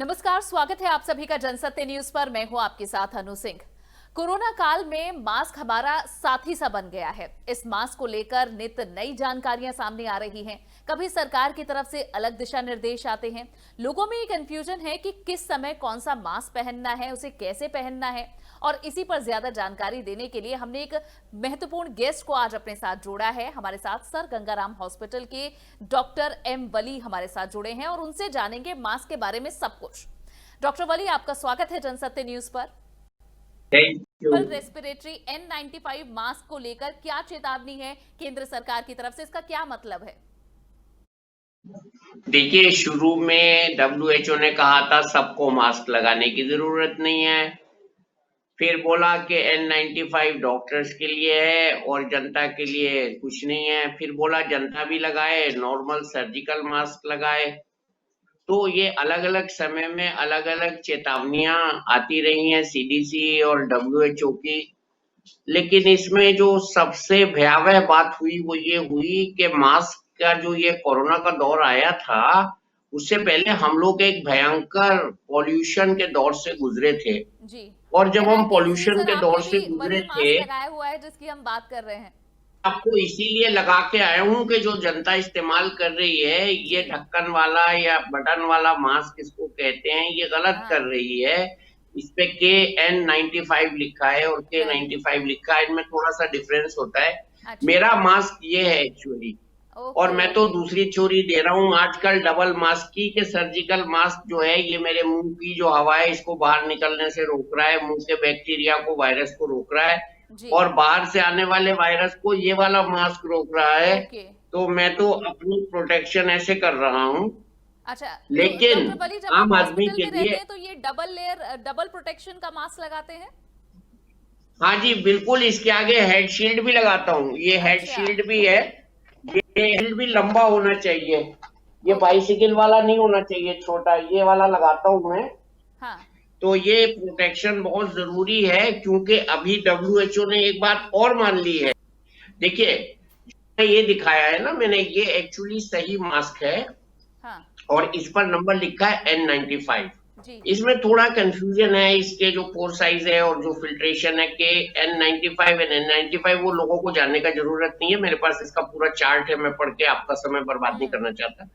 नमस्कार, स्वागत है आप सभी का जनसत्य न्यूज पर। मैं हूं आपके साथ अनु सिंह। कोरोना काल में मास्क हमारा साथी सा बन गया है। इस मास्क को लेकर नित नई जानकारियां सामने आ रही हैं। कभी सरकार की तरफ से अलग दिशा निर्देश आते हैं। लोगों में ये कंफ्यूजन है कि किस समय कौन सा मास्क पहनना है, उसे कैसे पहनना है। और इसी पर ज्यादा जानकारी देने के लिए हमने एक महत्वपूर्ण गेस्ट को आज अपने साथ जोड़ा है। हमारे साथ सर गंगाराम हॉस्पिटल के डॉक्टर एम वली हमारे साथ जुड़े हैं और उनसे जानेंगे मास्क के बारे में सब कुछ। डॉक्टर वली, आपका स्वागत है जनसत्य न्यूज पर। रेस्पिरेटरी N95 मास्क को लेकर क्या चेतावनी है केंद्र सरकार की तरफ से, इसका क्या मतलब है? देखिए, शुरू में WHO ने कहा था सबको मास्क लगाने की जरूरत नहीं है। फिर बोला कि N95 डॉक्टर्स के लिए है और जनता के लिए कुछ नहीं है। फिर बोला जनता भी लगाए, नॉर्मल सर्जिकल मास्क लगाए। तो ये अलग अलग समय में अलग अलग चेतावनियां आती रही हैं CDC और WHO की। लेकिन इसमें जो सबसे भयावह बात हुई वो ये हुई कि मास्क का जो ये कोरोना का दौर आया था, उससे पहले हम लोग एक भयंकर पॉल्यूशन के दौर से गुजरे थे। जी। और जब हम पॉल्यूशन के दौर से गुजरे थे, लगाया हुआ है जिसकी हम बात कर रहे हैं, आपको इसीलिए लगा के आया हूँ कि जो जनता इस्तेमाल कर रही है, ये ढक्कन वाला या बटन वाला मास्क इसको कहते हैं, ये गलत कर रही है। इस पे KN95 लिखा है और K95 लिखा है, इनमें थोड़ा सा डिफरेंस होता है। अच्छा। मेरा मास्क ये है एक्चुअली, और मैं तो दूसरी चोरी दे रहा हूँ आजकल डबल मास्क की, कि सर्जिकल मास्क जो है ये मेरे मुंह की जो हवा है इसको बाहर निकलने से रोक रहा है, मुंह के बैक्टीरिया को, वायरस को रोक रहा है, और बाहर से आने वाले वायरस को ये वाला मास्क रोक रहा है। तो मैं तो अपनी प्रोटेक्शन ऐसे कर रहा हूँ। अच्छा, लेकिन आम आदमी के लिए तो ये डबल लेयर, डबल प्रोटेक्शन का मास्क लगाते हैं? हाँ जी, बिल्कुल। इसके आगे हेड शील्ड भी लगाता हूँ। ये हेड शील्ड भी है, ये शील्ड भी लंबा होना चाहिए, ये बाइसिकल वाला नहीं होना चाहिए, छोटा, ये वाला लगाता हूँ मैं। हाँ। तो ये प्रोटेक्शन बहुत जरूरी है, क्योंकि अभी WHO ने एक बात और मान ली है। देखिए, ये दिखाया है ना मैंने, ये एक्चुअली सही मास्क है। हाँ। और इस पर नंबर लिखा है N95। इसमें थोड़ा कंफ्यूजन है, इसके जो पोर साइज है और जो फिल्ट्रेशन है कि N95 और N95 वो लोगों को जानने का जरूरत नहीं है। मेरे पास इसका पूरा चार्ट है, मैं पढ़ के आपका समय बर्बाद नहीं करना चाहता।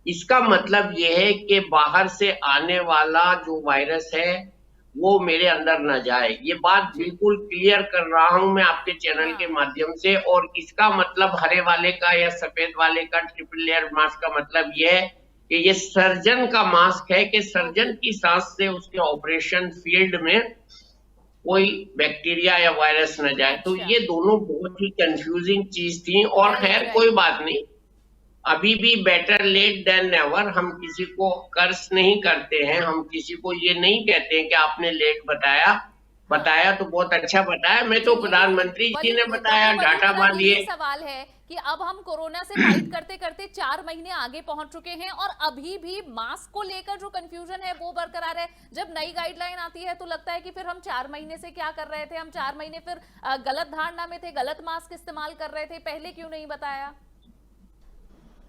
इसका मतलब ये है कि बाहर से आने वाला जो वायरस है वो मेरे अंदर न जाए। ये बात बिल्कुल क्लियर कर रहा हूं मैं आपके चैनल के माध्यम से। और इसका मतलब हरे वाले का या सफेद वाले का ट्रिपल लेयर मास्क का मतलब ये है कि ये सर्जन का मास्क है, कि सर्जन की सांस से उसके ऑपरेशन फील्ड में कोई बैक्टीरिया या वायरस न जाए। तो ये दोनों बहुत ही कंफ्यूजिंग चीज थी। और खैर कोई बात नहीं, अभी भी बेटर लेट देन नेवर। हम किसी को कर्ज नहीं करते हैं, हम किसी को ये नहीं कहते हैं कि आपने लेट बताया तो बहुत अच्छा बताया। मैं तो प्रधानमंत्री जी ने बताया, डाटा बांधिए। सवाल है कि अब हम कोरोना से फाइट करते करते 4 महीने आगे पहुंच चुके हैं और अभी भी मास्क को लेकर जो कंफ्यूजन है वो बरकरार है। जब नई गाइडलाइन आती है तो लगता है कि फिर हम 4 महीने से क्या कर रहे थे, हम 4 महीने फिर गलत धारणा में थे, गलत मास्क इस्तेमाल कर रहे थे, पहले क्यों नहीं बताया?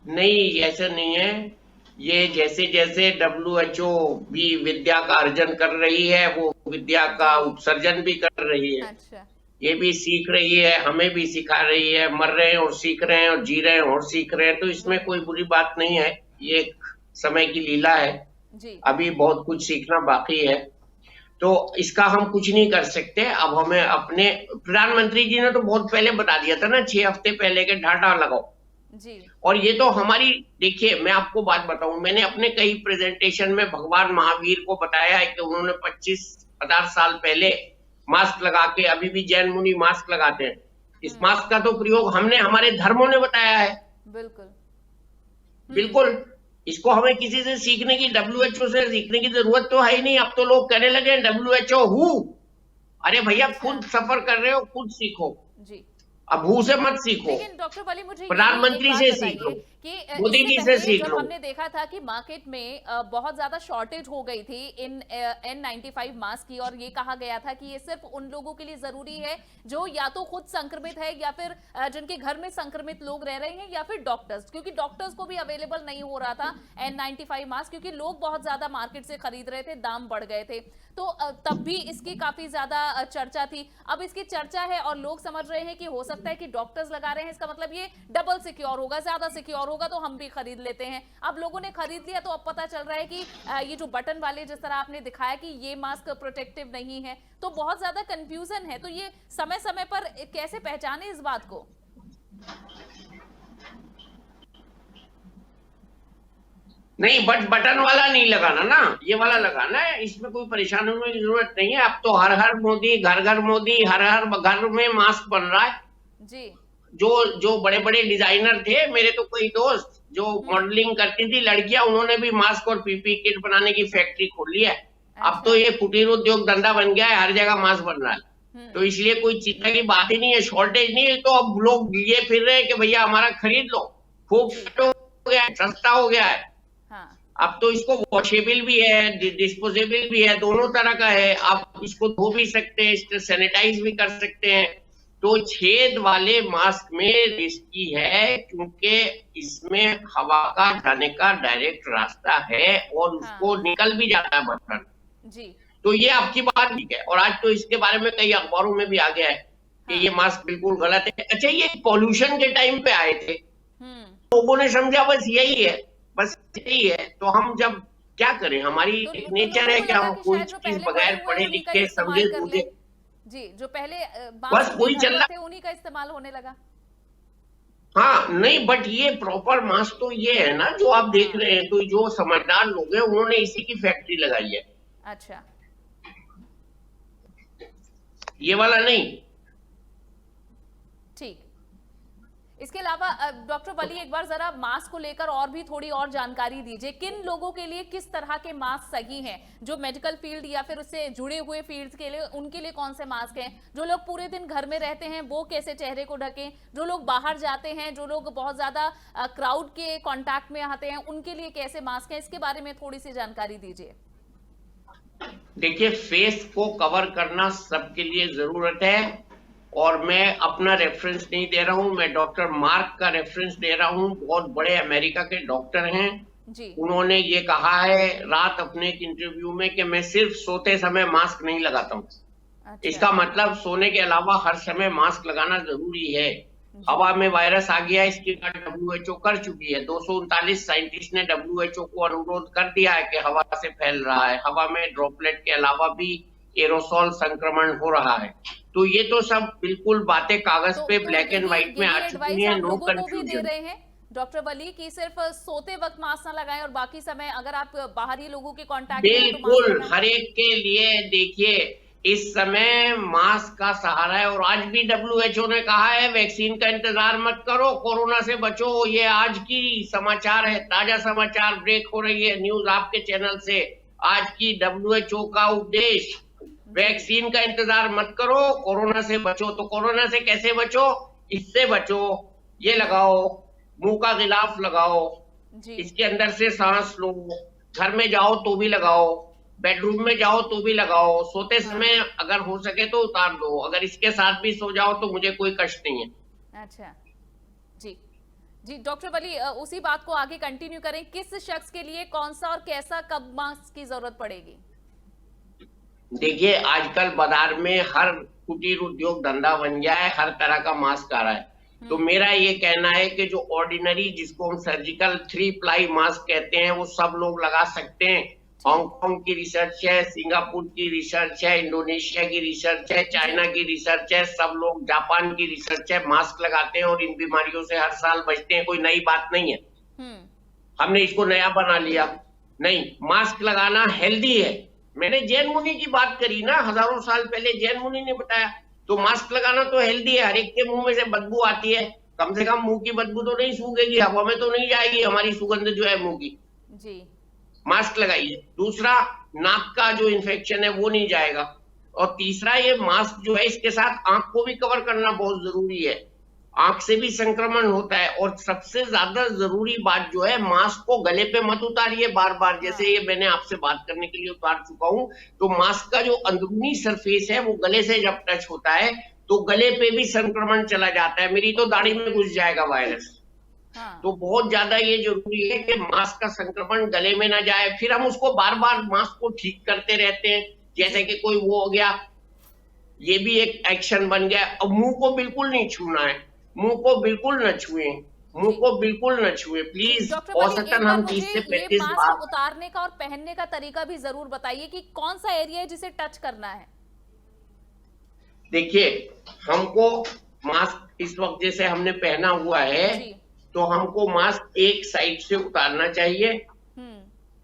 नहीं, ऐसा नहीं है। ये जैसे जैसे WHO भी विद्या का अर्जन कर रही है, वो विद्या का उत्सर्जन भी कर रही है। अच्छा। ये भी सीख रही है, हमें भी सिखा रही है। मर रहे हैं और सीख रहे हैं, और जी रहे हैं और सीख रहे हैं। तो इसमें कोई बुरी बात नहीं है, ये एक समय की लीला है जी। अभी बहुत कुछ सीखना बाकी है, तो इसका हम कुछ नहीं कर सकते। अब हमें अपने प्रधानमंत्री जी ने तो बहुत पहले बता दिया था ना, 6 हफ्ते पहले के डाटा लगाओ जी। और ये तो हमारी, देखिए मैं आपको बात बताऊं, मैंने अपने कई प्रेजेंटेशन में भगवान महावीर को बताया है कि उन्होंने 25-50 साल पहले मास्क लगा के, अभी भी जैन मुनि मास्क लगाते हैं। इस मास्क का तो प्रयोग हमने, हमारे धर्मों ने बताया है। बिल्कुल। इसको हमें किसी से सीखने की, WHO से सीखने की जरूरत तो है ही नहीं। अब तो लोग कहने लगे WHO हु। अरे भैया, खुद सफर कर रहे हो, खुद सीखो जी। अब हु से मत सीखो, लेकिन डॉक्टर वली मुझे प्रधानमंत्री से सीखो कि मोदी इससे जी से पहले सीख जब लो। हमने देखा था कि मार्केट में बहुत ज्यादा शॉर्टेज हो गई थी इन N95 मास्क की, और ये कहा गया था कि ये सिर्फ उन लोगों के लिए जरूरी है जो या तो खुद संक्रमित है या फिर जिनके घर में संक्रमित लोग रह रहे हैं, या फिर डॉक्टर्स, क्योंकि डॉक्टर्स को भी अवेलेबल नहीं हो रहा था N95 मास्क, क्योंकि लोग बहुत ज्यादा मार्केट से खरीद रहे थे, दाम बढ़ गए थे। तो तब भी इसकी काफी ज्यादा चर्चा थी। अब इसकी चर्चा है और लोग समझ रहे हैं कि हो सकता है कि डॉक्टर्स लगा रहे हैं, इसका मतलब ये डबल सिक्योर होगा, ज्यादा सिक्योर होगा, तो हम भी खरीद लेते हैं। अब लोगों ने खरीद लिया तो अब पता चल रहा है कि ये जो बटन वाले जिस तरह आपने दिखाया कि ये मास्क प्रोटेक्टिव नहीं है, तो बहुत ज्यादा कंफ्यूजन है। तो ये समय समय पर कैसे पहचाने इस बात को? नहीं, बटन वाला नहीं लगाना ना, ये वाला लगाना है, इसमें कोई परेशानी होने की जरूरत नहीं है। अब तो हर हर मोदी, घर घर मोदी, हर हर घर में मास्क बन रहा है। जी। जो जो बड़े बड़े डिजाइनर थे, मेरे तो कोई दोस्त जो मॉडलिंग करती थी लड़कियां, उन्होंने भी मास्क और पीपी किट बनाने की फैक्ट्री खोली है। अब तो ये कुटीर उद्योग धंधा बन गया है, हर जगह मास्क बन रहा है। तो इसलिए कोई चिंता की बात ही नहीं है, शॉर्टेज नहीं है। तो अब लोग ये फिर रहे हैं कि भैया हमारा खरीद लो, खूब हो गया है, सस्ता हो गया है। हाँ। अब तो इसको वॉशेबल भी है, डिस्पोजेबल भी है, दोनों तरह का है। आप इसको धो भी सकते हैं, इसको सैनिटाइज भी कर सकते हैं। तो छेद वाले मास्क में रिस्की है, क्योंकि इसमें हवा का जाने का डायरेक्ट रास्ता है और उसको निकल भी जाता है बटन। जी। तो ये आपकी बात ठीक है, और आज तो इसके बारे में कई अखबारों में भी आ गया है कि ये मास्क बिल्कुल गलत है। अच्छा, ये पॉल्यूशन के टाइम पे आए थे, लोगों ने समझा बस यही है, बस यही है। तो हम जब क्या करें, हमारी तो नेचर है कि हम कोई चीज बगैर पढ़े लिखे समझे बूझे, जी, जो पहले बस वही चल रहा थे उन्हीं का इस्तेमाल होने लगा। हाँ नहीं, बट ये प्रॉपर मास्क तो ये है ना जो आप देख रहे हैं, तो जो समझदार लोग हैं उन्होंने इसी की फैक्ट्री लगाई है। अच्छा। ये वाला नहीं। ठीक। इसके अलावा डॉक्टर वली, एक बार जरा मास्क को लेकर और भी थोड़ी और जानकारी दीजिए। किन लोगों के लिए किस तरह के मास्क सही हैं? जो मेडिकल फील्ड या फिर उससे जुड़े हुए फील्ड्स के लिए, उनके लिए कौन से मास्क हैं? जो लोग पूरे दिन घर में रहते हैं वो कैसे चेहरे को ढकें? जो लोग बाहर जाते हैं, जो लोग बहुत ज्यादा क्राउड के कांटेक्ट में आते हैं, उनके लिए कैसे मास्क हैं? इसके बारे में थोड़ी सी जानकारी दीजिए। देखिए, फेस को कवर करना सबके लिए जरूरत है, और मैं अपना रेफरेंस नहीं दे रहा हूं, मैं डॉक्टर मार्क का रेफरेंस दे रहा हूं। बहुत बड़े अमेरिका के डॉक्टर हैं जी। उन्होंने ये कहा है रात अपने एक इंटरव्यू में कि मैं सिर्फ सोते समय मास्क नहीं लगाता हूँ। अच्छा। इसका मतलब सोने के अलावा हर समय मास्क लगाना जरूरी है। हवा में वायरस आ गया, इसकी WHO कर चुकी है। 239 साइंटिस्ट ने WHO को अनुरोध कर दिया है कि हवा से फैल रहा है, हवा में ड्रॉपलेट के अलावा भी एरोसोल संक्रमण हो रहा है। तो ये तो सब बिल्कुल बातें कागज पे ब्लैक एंड व्हाइट में आ चुकी हैं, नो कंफ्यूजन। डॉक्टर वली की सिर्फ सोते वक्त मास्क ना लगाएं और बाकी समय अगर आप बाहरी लोगों के कांटेक्ट में हैं तो बिल्कुल हर एक के लिए। देखिए, इस समय मास्क का सहारा है, और आज भी WHO ने कहा है वैक्सीन का इंतजार मत करो, कोरोना से बचो। ये आज की समाचार है, ताजा समाचार ब्रेक हो रही है न्यूज आपके चैनल से। आज की WHO का उपदेश, वैक्सीन का इंतजार मत करो, कोरोना से बचो। तो कोरोना से कैसे बचो? इससे बचो, ये लगाओ, मुंह का गिलाफ लगाओ, इसके अंदर से सांस लो, घर में जाओ तो भी लगाओ, बेडरूम में जाओ तो भी लगाओ, सोते समय अगर हो सके तो उतार दो, अगर इसके साथ भी सो जाओ तो मुझे कोई कष्ट नहीं है। अच्छा जी। जी डॉक्टर वली, उसी बात को आगे कंटिन्यू करें। किस शख्स के लिए कौन सा और कैसा कब मास्क की जरूरत पड़ेगी? देखिए, आजकल बाजार में हर कुटीर उद्योग धंधा बन गया है, हर तरह का मास्क आ रहा है। तो मेरा ये कहना है कि जो ऑर्डिनरी, जिसको हम सर्जिकल 3 प्लाई मास्क कहते हैं, वो सब लोग लगा सकते हैं। हांगकांग की रिसर्च है, सिंगापुर की रिसर्च है, इंडोनेशिया की रिसर्च है, चाइना की रिसर्च है, सब लोग, जापान की रिसर्च है, मास्क लगाते हैं और इन बीमारियों से हर साल बचते हैं। कोई नई बात नहीं है, हमने इसको नया बना लिया नहीं। मास्क लगाना हेल्दी है। मैंने जैन मुनि की बात करी ना, हजारों साल पहले जैन मुनि ने बताया। तो मास्क लगाना तो हेल्दी है। हर एक के मुंह में से बदबू आती है, कम से कम मुंह की बदबू तो नहीं सूंघेगी, हवा में तो नहीं जाएगी हमारी सुगंध जो है मुंह की। जी। मास्क लगाइए। दूसरा, नाक का जो इन्फेक्शन है वो नहीं जाएगा। और तीसरा, ये मास्क जो है इसके साथ आंख को भी कवर करना बहुत जरूरी है। आंख से भी संक्रमण होता है। और सबसे ज्यादा जरूरी बात जो है, मास्क को गले पे मत उतारिए बार बार, जैसे ये मैंने आपसे बात करने के लिए उतार चुका हूं। तो मास्क का जो अंदरूनी सरफेस है वो गले से जब टच होता है तो गले पे भी संक्रमण चला जाता है। मेरी तो दाढ़ी में घुस जाएगा वायरस। तो बहुत ज्यादा ये जरूरी है कि मास्क का संक्रमण गले में ना जाए। फिर हम उसको बार बार मास्क को ठीक करते रहते हैं, जैसे कि कोई वो हो गया, ये भी एक एक्शन बन गया। अब मुंह को बिल्कुल नहीं छूना है, मुंह को बिल्कुल न छुए, मुंह को बिल्कुल न छुए प्लीज। डॉक्टर वली, एक औसतन बार हम मुझे 30 से ये 35 मास्क बार। उतारने का और पहनने का तरीका भी जरूर बताइए कि कौन सा एरिया है जिसे टच करना है। देखिए, हमको मास्क इस वक्त जैसे हमने पहना हुआ है, जी। तो हमको मास्क एक साइड से उतारना चाहिए,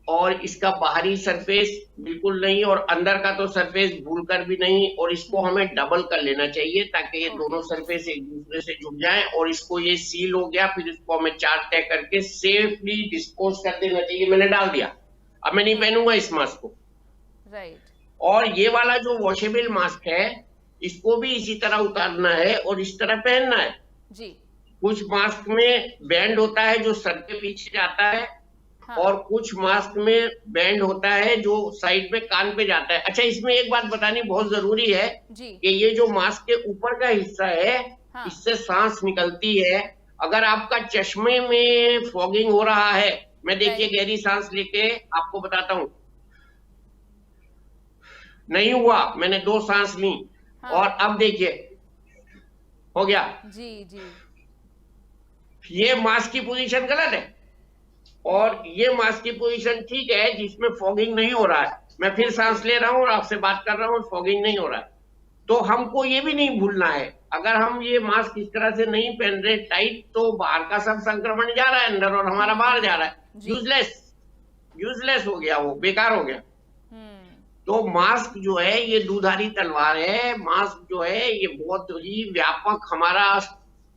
और इसका बाहरी सरफेस बिल्कुल नहीं, और अंदर का तो सरफेस भूलकर भी नहीं। और इसको हमें डबल कर लेना चाहिए ताकि ये दोनों सरफेस एक दूसरे से जुड़ जाएं। और इसको, ये सील हो गया, फिर इसको हमें 4 तय करके सेफली डिस्पोज कर देना चाहिए। मैंने डाल दिया, अब मैं नहीं पहनूंगा इस मास्क को। राइट। और ये वाला जो वॉशेबल मास्क है, इसको भी इसी तरह उतारना है और इस तरह पहनना है जी। कुछ मास्क में बैंड होता है जो सर के पीछे जाता है, और कुछ मास्क में बैंड होता है जो साइड में कान पे जाता है। अच्छा, इसमें एक बात बतानी बहुत जरूरी है कि ये जो मास्क के ऊपर का हिस्सा है, इससे सांस निकलती है। अगर आपका चश्मे में फॉगिंग हो रहा है, मैं देखिए गहरी सांस लेके आपको बताता हूं, नहीं हुआ, मैंने 2 सांस ली, और अब देखिए हो गया। जी जी। ये मास्क की पोजीशन गलत है, और ये मास्क की पोजीशन ठीक है जिसमें फॉगिंग नहीं हो रहा है। मैं फिर सांस ले रहा हूं और आपसे बात कर रहा हूं, फॉगिंग नहीं हो रहा है। तो हमको ये भी नहीं भूलना है, अगर हम ये मास्क इस तरह से नहीं पहन रहे टाइट, तो बाहर का सब संक्रमण जा रहा है अंदर और हमारा बाहर जा रहा है। यूजलेस हो गया, वो बेकार हो गया। तो मास्क जो है ये दुधारी तलवार है। मास्क जो है ये बहुत ही व्यापक हमारा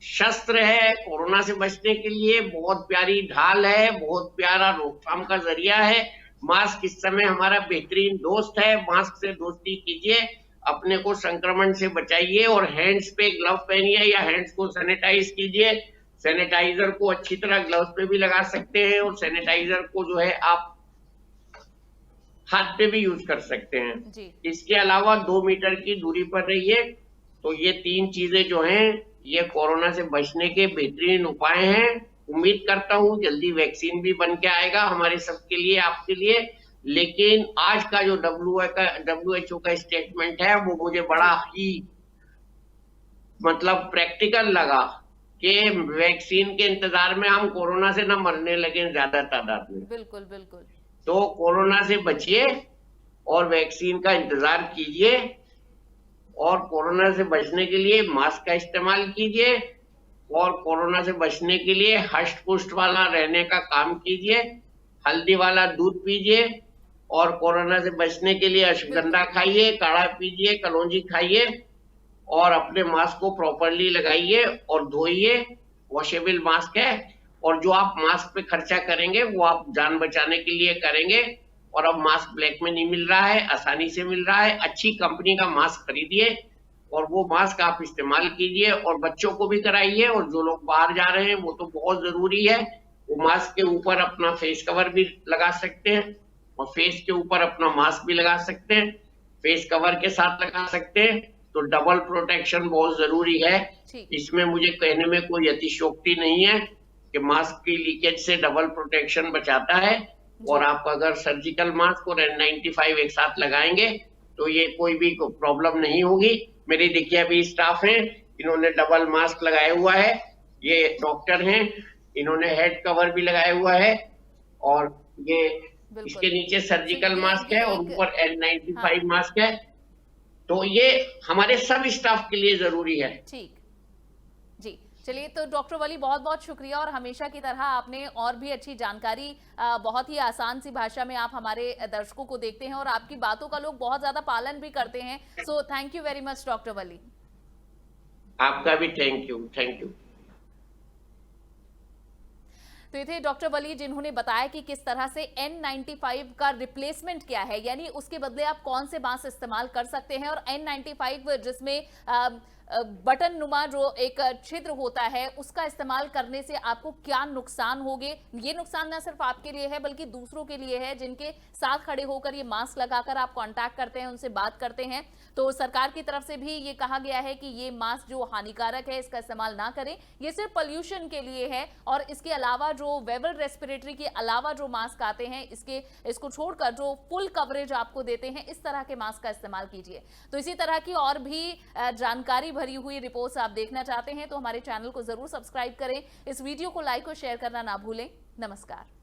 शस्त्र है, कोरोना से बचने के लिए बहुत प्यारी ढाल है, बहुत प्यारा रोकथाम का जरिया है। मास्क इस समय हमारा बेहतरीन दोस्त है। मास्क से दोस्ती कीजिए, अपने को संक्रमण से बचाइए, और हैंड्स पे ग्लव पहनिए या हैंड्स को सैनिटाइज कीजिए। सैनिटाइजर को अच्छी तरह ग्लव्स पे भी लगा सकते हैं, और सैनिटाइजर को जो है आप हाथ पे भी यूज कर सकते हैं। इसके अलावा 2 मीटर की दूरी पर रहिए। तो ये 3 चीजें जो हैं, ये कोरोना से बचने के बेहतरीन उपाय हैं। उम्मीद करता हूं जल्दी वैक्सीन भी बन के आएगा हमारे सबके लिए, आपके लिए। लेकिन आज का जो WHO का स्टेटमेंट है, वो मुझे बड़ा ही मतलब प्रैक्टिकल लगा कि वैक्सीन के इंतजार में हम कोरोना से न मरने लगे ज्यादा तादाद में। बिल्कुल बिल्कुल। तो कोरोना से बचिए और वैक्सीन का इंतजार कीजिए, और कोरोना से बचने के लिए मास्क का इस्तेमाल कीजिए, और कोरोना से बचने के लिए हष्ट पुष्ट वाला रहने का काम कीजिए, हल्दी वाला दूध पीजिए, और कोरोना से बचने के लिए अश्वगंधा खाइए, काढ़ा पीजिए, कलौंजी खाइए, और अपने मास्क को प्रॉपरली लगाइए और धोइए। वॉशेबल मास्क है, और जो आप मास्क पे खर्चा करेंगे वो आप जान बचाने के लिए करेंगे। और अब मास्क ब्लैक में नहीं मिल रहा है, आसानी से मिल रहा है। अच्छी कंपनी का मास्क खरीदिए और वो मास्क आप इस्तेमाल कीजिए, और बच्चों को भी कराइए। और जो लोग बाहर जा रहे हैं वो तो बहुत जरूरी है, वो मास्क के ऊपर अपना फेस कवर भी लगा सकते हैं, और फेस के ऊपर अपना मास्क भी लगा सकते हैं, फेस कवर के साथ लगा सकते हैं। तो डबल प्रोटेक्शन बहुत जरूरी है। इसमें मुझे कहने में कोई अतिशयोक्ति नहीं है कि मास्क की लीकेज से डबल प्रोटेक्शन बचाता है। और आप अगर सर्जिकल मास्क और N95 एक साथ लगाएंगे तो ये कोई भी प्रॉब्लम नहीं होगी। मेरी देखिए अभी स्टाफ हैं, इन्होंने डबल मास्क लगाया हुआ है, ये डॉक्टर हैं, इन्होंने हेड कवर भी लगाया हुआ है, और ये इसके नीचे सर्जिकल मास्क है और ऊपर N95 मास्क है। तो ये हमारे सब स्टाफ के लिए जरूरी है। ठीक जी, चलिए तो डॉक्टर वली बहुत बहुत शुक्रिया, और हमेशा की तरह आपने और भी अच्छी जानकारी बहुत ही आसान सी भाषा में आप हमारे दर्शकों को देखते हैं, और आपकी बातों का लोग बहुत ज्यादा पालन भी करते हैं। So thank you very much doctor Wali. आपका भी थैंक यू, थैंक यू। तो ये थे डॉक्टर वली, जिन्होंने बताया कि किस तरह से N95 का रिप्लेसमेंट क्या है, यानी उसके बदले आप कौन से मास्क इस्तेमाल कर सकते हैं। और N95 जिसमें बटन नुमा जो एक छिद्र होता है उसका इस्तेमाल करने से आपको क्या नुकसान होंगे। ये नुकसान ना सिर्फ आपके लिए है बल्कि दूसरों के लिए है जिनके साथ खड़े होकर ये मास्क लगाकर आप कांटेक्ट करते हैं, उनसे बात करते हैं। तो सरकार की तरफ से भी ये कहा गया है कि ये मास्क जो हानिकारक है इसका इस्तेमाल ना करें, ये सिर्फ पोल्यूशन के लिए है। और इसके अलावा जो वेबल रेस्पिरेटरी के अलावा जो मास्क आते हैं इसको छोड़कर जो फुल कवरेज आपको देते हैं, इस तरह के मास्क का इस्तेमाल कीजिए। तो इसी तरह की और भी जानकारी भरी हुई रिपोर्ट्स आप देखना चाहते हैं तो हमारे चैनल को जरूर सब्सक्राइब करें। इस वीडियो को लाइक और शेयर करना ना भूलें। नमस्कार।